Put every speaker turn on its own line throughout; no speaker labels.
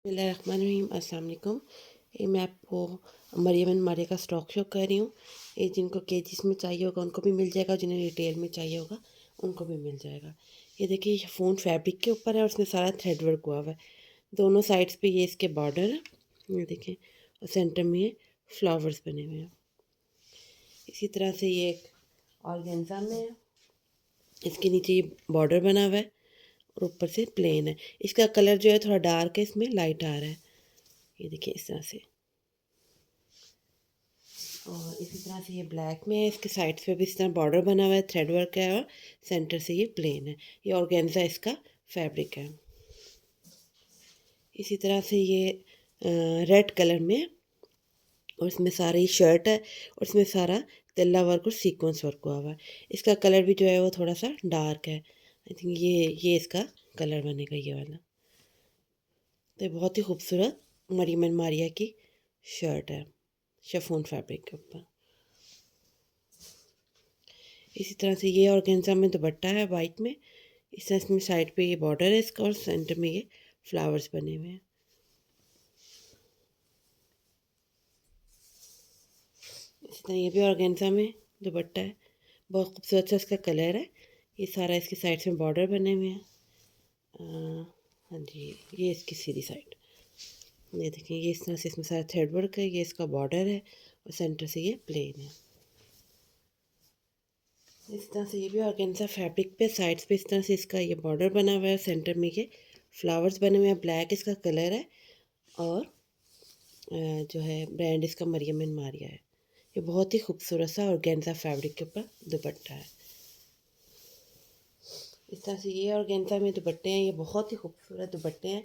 बिस्मिल्लाहिर्रहमानिर्रहीम। अस्सलाम वालेकुम। ये मैं आपको मरियम एंड मारिया का स्टॉक शो कर रही हूँ। ये जिनको केजीस में चाहिए होगा उनको भी मिल जाएगा, जिन्हें रिटेल में चाहिए होगा उनको भी मिल जाएगा। ये देखिए, ये फ़ोन फैब्रिक के ऊपर है और उसमें सारा थ्रेड वर्क हुआ हुआ है। दोनों साइड्स पे ये इसके बॉर्डर है, ये देखें, और सेंटर में ये फ्लावर्स बने हुए हैं। इसी तरह से ये एक ऑर्गेन्जा में है, इसके नीचे ये बॉर्डर बना हुआ है और ऊपर से प्लेन है। इसका कलर जो है थोड़ा डार्क है, इसमें लाइट आ रहा है। ये देखिए इस तरह से, और इसी तरह से ये ब्लैक में है। इसके साइड्स पे भी इस तरह बॉर्डर बना हुआ है, थ्रेड वर्क है, और सेंटर से ये प्लेन है। ये ऑर्गेन्जा इसका फैब्रिक है। इसी तरह से ये रेड कलर में, और इसमें सारी शर्ट है और इसमें सारा तिल्ला वर्क और सीक्वेंस वर्क हुआ हुआ है। इसका कलर भी जो है वो थोड़ा सा डार्क है। आई थिंक ये इसका कलर बनेगा, ये वाला। तो ये बहुत ही खूबसूरत मरियम एंड मारिया की शर्ट है शिफॉन फैब्रिक के ऊपर। इसी तरह से ये ऑर्गेन्जा में दुपट्टा है वाइट में। इस तरह इसमें साइड पे ये बॉर्डर है इसका, और सेंटर में ये फ्लावर्स बने हुए हैं। इसी तरह ये भी ऑर्गेन्जा में दुपट्टा है, बहुत खूबसूरत सा इसका कलर है। ये सारा इसकी साइड में बॉर्डर बने हुए हैं। हाँ जी, ये इसकी सीधी साइड, ये देखिए, ये इस तरह से इसमें सारा थ्रेड वर्क है। ये इसका बॉर्डर है और सेंटर से ये प्लेन है। इस तरह से ये भी ऑर्गेन्जा फैब्रिक पे साइड्स पे इस तरह से इसका ये बॉर्डर बना हुआ है, सेंटर में ये फ्लावर्स बने हुए हैं। ब्लैक इसका कलर है, और जो है ब्रांड इसका मरियम एंड मारिया है। ये बहुत ही खूबसूरत सा ऑर्गेन्जा फैब्रिक के ऊपर दुपट्टा है। इस तरह से ये ऑर्गेन्जा में दुपट्टे हैं, ये बहुत ही खूबसूरत दुपट्टे हैं।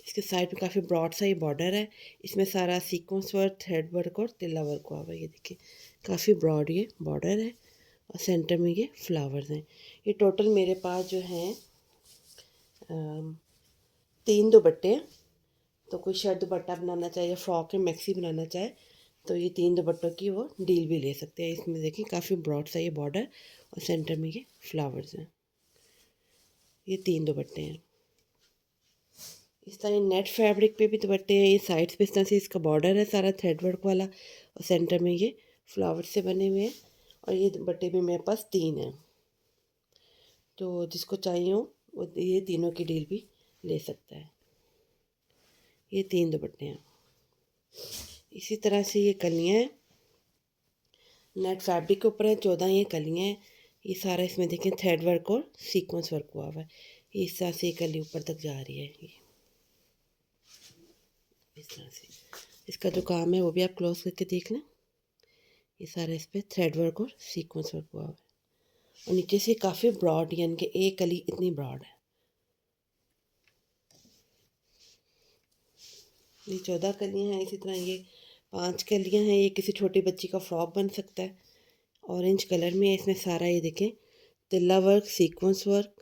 इसके साइड में काफ़ी ब्रॉड सा ये बॉर्डर है। इसमें सारा सीक्वेंस वर्क, थ्रेड वर्क और तिल्ला वर्क हुआ हुआ है। ये देखिए, काफ़ी ब्रॉड ये बॉर्डर है, और सेंटर में ये फ्लावर्स हैं। ये टोटल मेरे पास जो हैं 3 दुपट्टे हैं। तो कोई शर्ट दुपट्टा बनाना चाहे या फ्रॉक या मैक्सी बनाना चाहे तो ये 3 दुपट्टों की वो डील भी ले सकते हैं। इसमें देखिए, काफ़ी ब्रॉड सा ये बॉर्डर और सेंटर में ये फ्लावर्स हैं। ये 3 दुपट्टे हैं। इस तरह नेट फैब्रिक पे भी दुपट्टे हैं। ये साइड्स पे इस तरह से इसका बॉर्डर है सारा थ्रेड वर्क वाला, और सेंटर में ये फ्लावर से बने हुए हैं। और ये दुपट्टे भी मेरे पास 3 हैं, तो जिसको चाहिए हो वो ये तीनों की डील भी ले सकता है। ये 3 दुपट्टे हैं। इसी तरह से ये कलियाँ हैं, नेट फैब्रिक के ऊपर है, 14 ये कलियाँ हैं। ये सारा इसमें देखें थ्रेड वर्क और सीक्वेंस वर्क हुआ हुआ है। ये इस तरह से ये कली ऊपर तक जा रही है। ये इस तरह से इसका जो काम है वो भी आप क्लोज करके देख लें। ये सारा इस पर थ्रेड वर्क और सीक्वेंस वर्क हुआ हुआ है, और नीचे से काफ़ी ब्रॉड, यानी कि एक कली इतनी ब्रॉड है। ये 14 कलियाँ हैं। इसी तरह ये 5 कलियाँ हैं। ये किसी छोटी बच्ची का फ्रॉक बन सकता है। ऑरेंज कलर में है, इसमें सारा ये देखें तिल्ला वर्क, सीक्वेंस वर्क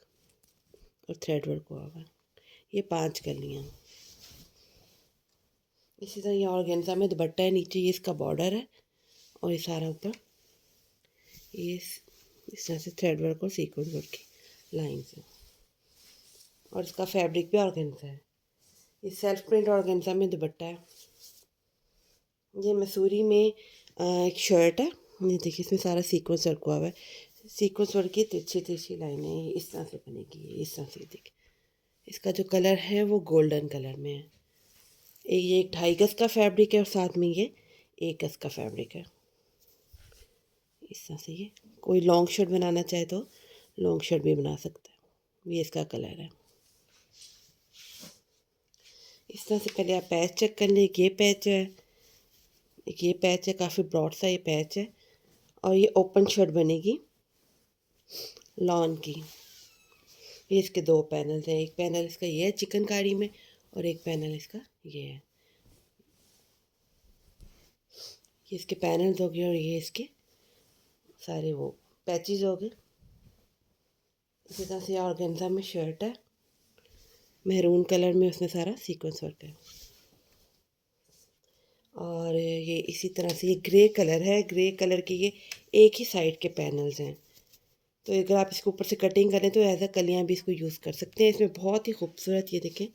और थ्रेड वर्क हुआ हुआ है। ये 5 कलियाँ। इसी तरह ये ऑर्गेन्जा में दुपट्टा है, नीचे ये इसका बॉर्डर है, और ये सारा ऊपर ये इस तरह से थ्रेड वर्क और सीक्वेंस वर्क की लाइन्स है। और इसका फैब्रिक भी ऑर्गेन्जा है। ये सेल्फ प्रिंट ऑर्गेन्जा में दुपट्टा है। ये मसूरी में एक शर्ट है। ये देखिए, इसमें सारा सीक्वेंस वर्क हुआ हुआ है। सीक्वेंस वर्क की तिरछी तिरछी लाइनें इस तरह से बनेगी। इस तरह से देखिए, इसका जो कलर है वो गोल्डन कलर में है। ये 2.5 गज का फैब्रिक है, और साथ में ये 1 गज का फैब्रिक है। इस तरह से ये कोई लॉन्ग शर्ट बनाना चाहे तो लॉन्ग शर्ट भी बना सकता है। ये इसका कलर है। इस तरह से पहले आप पैच चेक कर लें। ये पैच है, एक ये पैच है, काफ़ी ब्रॉड सा ये पैच है, और ये ओपन शर्ट बनेगी लॉन की। ये इसके 2 पैनल्स हैं। एक पैनल इसका ये है चिकनकारी में, और एक पैनल इसका ये है। ये इसके पैनल्स हो गए, और ये इसके सारे वो पैचेस हो गए। इसी तरह से ऑर्गेन्जा में शर्ट है, मैरून कलर में, उसमें सारा सीक्वेंस वर्क है। और ये इसी तरह से ये ग्रे कलर है। ग्रे कलर के ये एक ही साइड के पैनल्स हैं। तो अगर आप इसके ऊपर से कटिंग करें तो एज अ कलियाँ भी इसको यूज़ कर सकते हैं। इसमें बहुत ही खूबसूरत ये देखें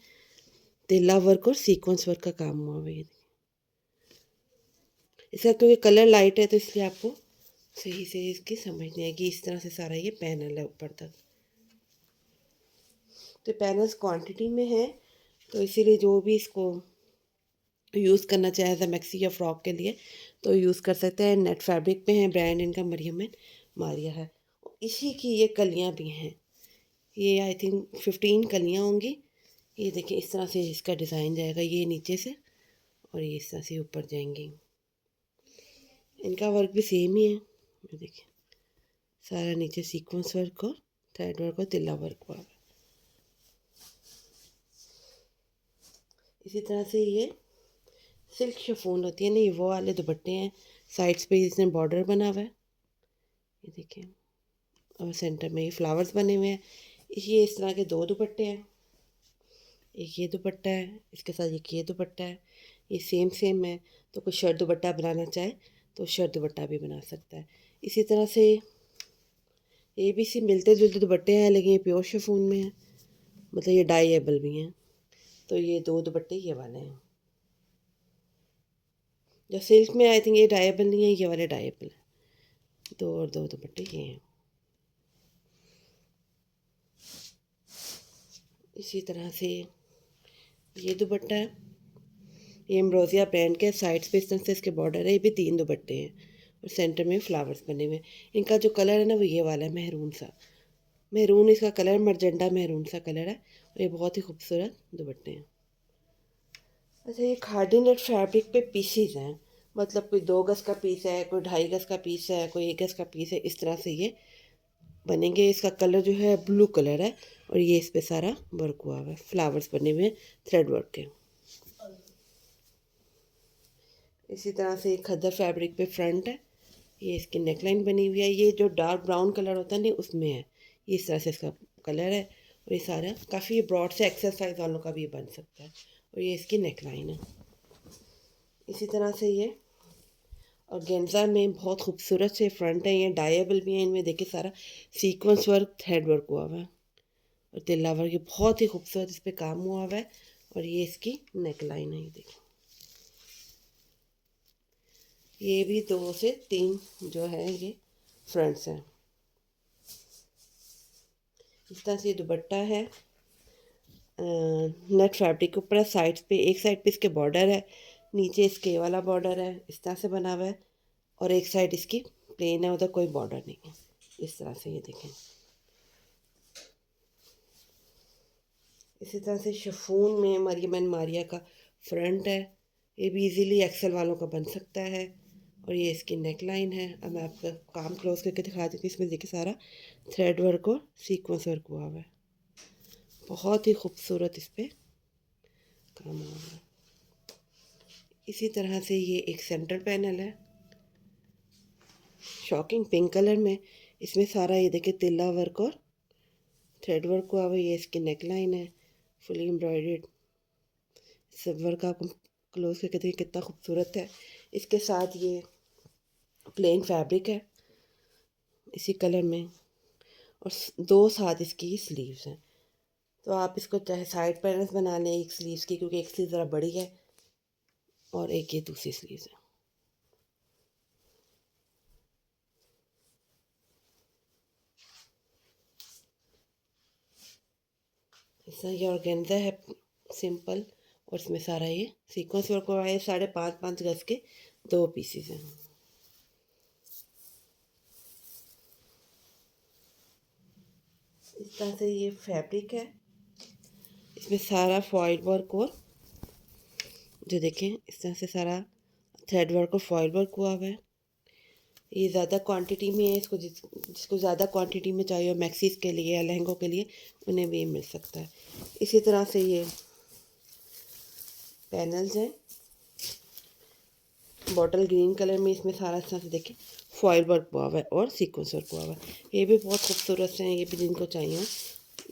तिल्ला वर्क और सीक्वेंस वर्क का काम हुआ हुआ है। इसका क्योंकि कलर लाइट है तो इसलिए आपको सही से इसकी समझ नहीं आएगी। इस तरह से सारा ये पैनल है ऊपर तक। तो पैनल्स क्वांटिटी में है तो इसीलिए जो भी इसको यूज़ करना चाहे एज मैक्सी या फ्रॉक के लिए तो यूज़ कर सकते हैं। नेट फैब्रिक पे है, ब्रांड इनका मरियम एंड मारिया है। इसी की ये कलियाँ भी हैं, ये आई थिंक 15 कलियाँ होंगी। ये देखिए इस तरह से इसका डिज़ाइन जाएगा, ये नीचे से और ये इस तरह से ऊपर जाएंगी। इनका वर्क भी सेम ही है, ये देखिए सारा नीचे सीक्वेंस वर्क और थ्रेड वर्क और तिल्ला वर्क हुआ है। इसी तरह से ये सिल्क शिफॉन होती है ना, ये वो वाले दुपट्टे हैं। साइड्स पे इसने बॉर्डर बना हुआ है, ये देखिए, और सेंटर में ये फ्लावर्स बने हुए हैं। ये इस तरह के 2 दुपट्टे हैं, एक ये दुपट्टा है, इसके साथ एक ये दुपट्टा है। ये सेम सेम है, तो कोई शर्ट दुपट्टा बनाना चाहे तो शर्ट दुपट्टा भी बना सकता है। इसी तरह से ये भी सी मिलते जुलते दुपट्टे हैं, लेकिन ये प्योर शिफॉन में है, मतलब ये डाईएबल भी हैं। तो ये 2 दुपट्टे ये वाले हैं। जो सिल्क में आई थिंक ये डाईएबल नहीं है, ये वाले डाईएबल है। 2 और 2 दुपट्टे ये हैं। इसी तरह से ये दुपट्टा है, ये एम्ब्रोसिया ब्रांड के, साइड्स पे इस तरह से इसके बॉर्डर है। ये भी 3 दुपट्टे हैं और सेंटर में फ्लावर्स बने हुए हैं। इनका जो कलर है ना वो ये वाला है, मेहरून सा, मेहरून इसका कलर, मरजेंडा मेहरून सा कलर है और ये बहुत ही खूबसूरत दुपट्टे हैं। अच्छा, ये खादी नेट फैब्रिक पे पीसीज हैं, मतलब कोई 2 गज़ का पीस है, कोई 2.5 गज़ का पीस है, कोई 1 गज़ का पीस है, इस तरह से ये बनेंगे। इसका कलर जो है ब्लू कलर है और ये इस पे सारा वर्क हुआ हुआ है, फ्लावर्स बने हुए हैं थ्रेड वर्क के। इसी तरह से खद्दर फैब्रिक पे फ्रंट है, ये इसकी नेकलाइन बनी हुई है। ये जो डार्क ब्राउन कलर होता है ना उसमें है, ये इस तरह से इसका कलर है और ये सारा काफ़ी ब्रॉड से एक्सरसाइज वालों का भी बन सकता है और ये इसकी नेकलाइन है। इसी तरह से ये और गेंजा में बहुत खूबसूरत से फ्रंट है, ये डाइएबल भी है। इनमें देखिए सारा सीक्वेंस वर्क थ्रेड वर्क हुआ हुआ है और तिल्ला वर्क, ये बहुत ही खूबसूरत इस पर काम हुआ हुआ है और ये इसकी नेकलाइन है। ये देखिए, ये भी 2 से 3 जो है ये फ्रंट्स हैं। इस तरह से ये दुपट्टा है, नेट फैब्रिक के ऊपर है। साइड्स पे, एक साइड पे इसके बॉर्डर है, नीचे इसके वाला बॉर्डर है, इस तरह से बना हुआ है और एक साइड इसकी प्लेन है, उधर कोई बॉर्डर नहीं है। इस तरह से ये देखें। इसी तरह से शिफॉन में मरियम एंड मारिया का फ्रंट है, ये भी इजीली एक्सेल वालों का बन सकता है और ये इसकी नेक लाइन है। अब मैं आपका काम क्लोज करके दिखा देती हूँ। इसमें देखिए सारा थ्रेड वर्क और सीक्वेंस वर्क हुआ हुआ है, बहुत ही खूबसूरत इस पर काम हुआ है। इसी तरह से ये एक सेंटर पैनल है, शॉकिंग पिंक कलर में। इसमें सारा ये देखिए तिल्ला वर्क और थ्रेड वर्क हुआ हुआ है। ये इसकी नेक लाइन है, फुली एम्ब्रॉयडर्ड। सब वर्क आपको क्लोज करके देखिए कितना खूबसूरत है। इसके साथ ये प्लेन फैब्रिक है इसी कलर में और 2 साथ इसकी स्लीव्स हैं। तो आप इसको चाहे साइड पैनल्स बना लें एक स्लीव्स की, क्योंकि एक स्लीव ज़रा बड़ी है और एक ये दूसरी स्लीव्स है। इसमें ये ऑर्गेन्जा है सिंपल और इसमें सारा ये सीक्वेंस वर्क हुआ है। 5.5 गज़ के 2 पीसेस हैं। इस तरह से ये फैब्रिक है, इसमें सारा फॉइल वर्क और जो देखें इस तरह से सारा थ्रेड वर्क और फॉइल वर्क हुआ हुआ है। ये ज़्यादा क्वांटिटी में है, जिसको ज़्यादा क्वांटिटी में चाहिए मैक्सीज के लिए या लहंगों के लिए, उन्हें भी मिल सकता है। इसी तरह से ये पैनल्स हैं बॉटल ग्रीन कलर में, इसमें सारा इस तरह से देखें फॉइल वर्क हुआ हुआ है और सीक्वेंस वर्क हुआ हुआ है। ये भी बहुत खूबसूरत से हैं, ये भी जिनको चाहिए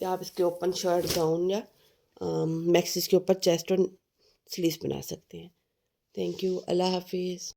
या आप इसके ओपन शर्ट गाउन या मैक्सीज के ऊपर चेस्ट और स्लीव्स बना सकते हैं। थैंक यू, अल्लाह हाफिज़।